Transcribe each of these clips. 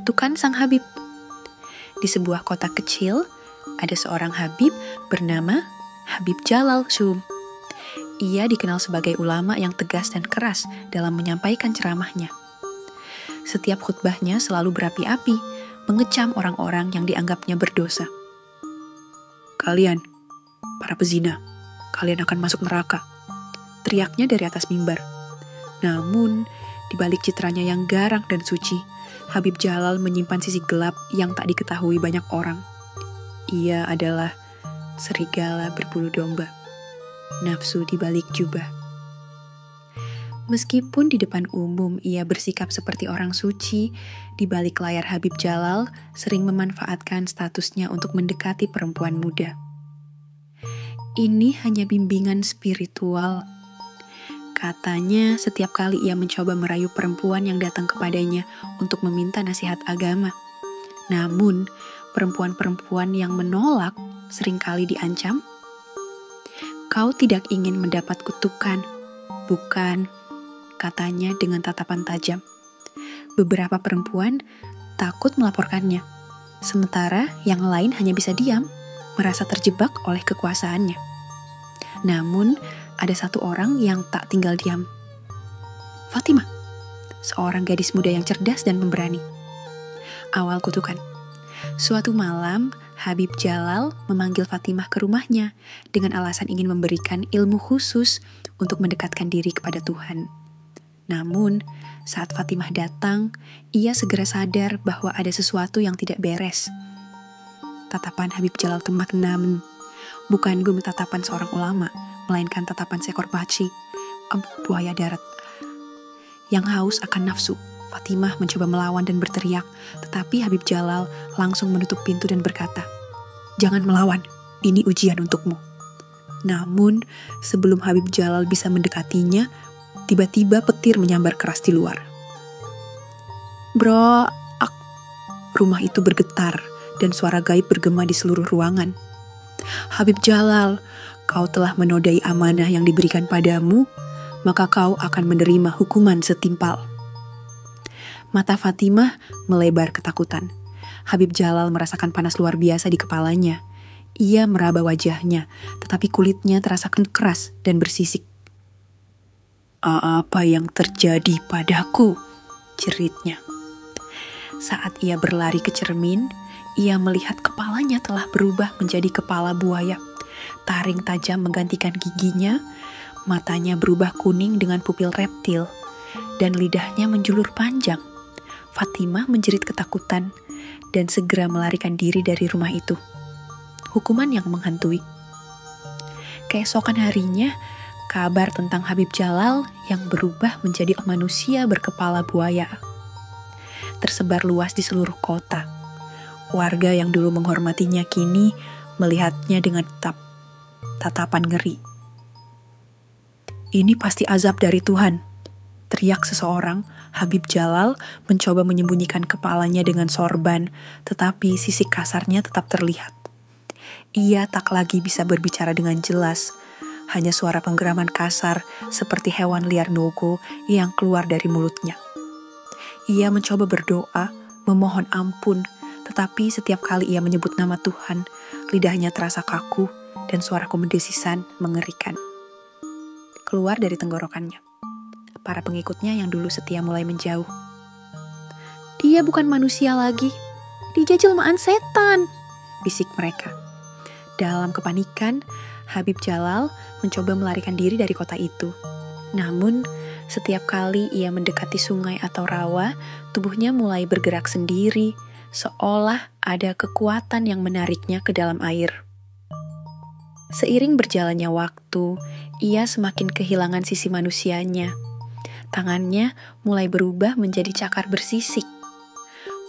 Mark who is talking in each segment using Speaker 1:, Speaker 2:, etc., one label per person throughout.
Speaker 1: kutukan sang Habib. Di sebuah kota kecil, ada seorang Habib bernama Habib Jalal Syum. Ia dikenal sebagai ulama yang tegas dan keras dalam menyampaikan ceramahnya. Setiap khutbahnya selalu berapi-api, mengecam orang-orang yang dianggapnya berdosa. "Kalian, para pezina, kalian akan masuk neraka," teriaknya dari atas mimbar. Namun, di balik citranya yang garang dan suci, Habib Jalal menyimpan sisi gelap yang tak diketahui banyak orang. Ia adalah serigala berbulu domba, nafsu di balik jubah. Meskipun di depan umum ia bersikap seperti orang suci, di balik layar Habib Jalal sering memanfaatkan statusnya untuk mendekati perempuan muda. Ini hanya bimbingan spiritual. Katanya setiap kali ia mencoba merayu perempuan yang datang kepadanya untuk meminta nasihat agama. Namun, perempuan-perempuan yang menolak seringkali diancam. "Kau tidak ingin mendapat kutukan, bukan?" katanya dengan tatapan tajam. Beberapa perempuan takut melaporkannya, sementara yang lain hanya bisa diam, merasa terjebak oleh kekuasaannya. Namun, ada satu orang yang tak tinggal diam. Fatimah, seorang gadis muda yang cerdas dan pemberani. Awal kutukan. Suatu malam, Habib Jalal memanggil Fatimah ke rumahnya dengan alasan ingin memberikan ilmu khusus untuk mendekatkan diri kepada Tuhan. Namun, saat Fatimah datang, ia segera sadar bahwa ada sesuatu yang tidak beres. Tatapan Habib Jalal itu maknamen, bukan gum tatapan seorang ulama, melainkan tatapan seekor baci, buaya darat, yang haus akan nafsu. Fatimah mencoba melawan dan berteriak, tetapi Habib Jalal langsung menutup pintu dan berkata, "Jangan melawan, ini ujian untukmu." Namun, sebelum Habib Jalal bisa mendekatinya, tiba-tiba petir menyambar keras di luar. "Bro, rumah itu bergetar dan suara gaib bergema di seluruh ruangan. "Habib Jalal, kau telah menodai amanah yang diberikan padamu, maka kau akan menerima hukuman setimpal." Mata Fatimah melebar ketakutan. Habib Jalal merasakan panas luar biasa di kepalanya. Ia meraba wajahnya, tetapi kulitnya terasa keras dan bersisik. "Apa yang terjadi padaku?" jeritnya. Saat ia berlari ke cermin, ia melihat kepalanya telah berubah menjadi kepala buaya. Taring tajam menggantikan giginya, matanya berubah kuning dengan pupil reptil, dan lidahnya menjulur panjang. Fatimah menjerit ketakutan dan segera melarikan diri dari rumah itu. Hukuman yang menghantui. Keesokan harinya, kabar tentang Habib Jalal yang berubah menjadi manusia berkepala buaya tersebar luas di seluruh kota. Warga yang dulu menghormatinya kini melihatnya dengan tatapan ngeri. "Ini pasti azab dari Tuhan," teriak seseorang. Habib Jalal mencoba menyembunyikan kepalanya dengan sorban, tetapi sisi kasarnya tetap terlihat. Ia tak lagi bisa berbicara dengan jelas. Hanya suara penggeraman kasar seperti hewan liar nogo yang keluar dari mulutnya. Ia mencoba berdoa, memohon ampun, tetapi setiap kali ia menyebut nama Tuhan, lidahnya terasa kaku dan suara komendesisan mengerikan keluar dari tenggorokannya. Para pengikutnya yang dulu setia mulai menjauh. "Dia bukan manusia lagi, dia jelmaan setan," bisik mereka. Dalam kepanikan, Habib Jalal mencoba melarikan diri dari kota itu. Namun, setiap kali ia mendekati sungai atau rawa, tubuhnya mulai bergerak sendiri, seolah ada kekuatan yang menariknya ke dalam air. Seiring berjalannya waktu, ia semakin kehilangan sisi manusianya. Tangannya mulai berubah menjadi cakar bersisik.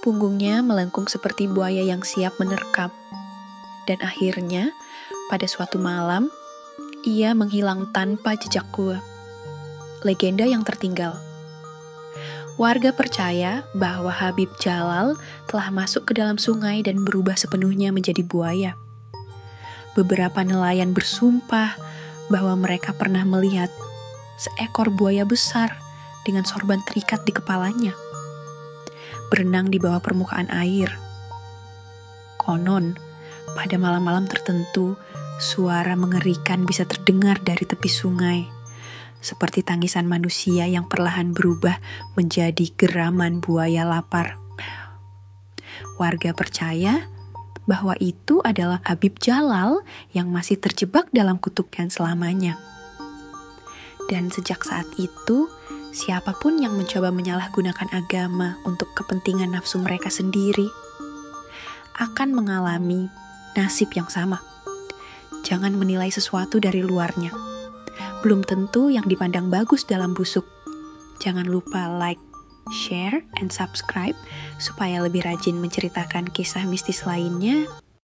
Speaker 1: Punggungnya melengkung seperti buaya yang siap menerkam. Dan akhirnya, pada suatu malam, ia menghilang tanpa jejak gua. Legenda yang tertinggal. Warga percaya bahwa Habib Jalal telah masuk ke dalam sungai dan berubah sepenuhnya menjadi buaya. Beberapa nelayan bersumpah bahwa mereka pernah melihat seekor buaya besar dengan sorban terikat di kepalanya. berenang di bawah permukaan air. Konon, pada malam-malam tertentu, suara mengerikan bisa terdengar dari tepi sungai, seperti tangisan manusia yang perlahan berubah menjadi geraman buaya lapar. Warga percaya bahwa itu adalah Habib Jalal yang masih terjebak dalam kutukan selamanya. Dan sejak saat itu, siapapun yang mencoba menyalahgunakan agama untuk kepentingan nafsu mereka sendiri akan mengalami nasib yang sama. Jangan menilai sesuatu dari luarnya. Belum tentu yang dipandang bagus dalam busuk. Jangan lupa like, share, and subscribe supaya lebih rajin menceritakan kisah mistis lainnya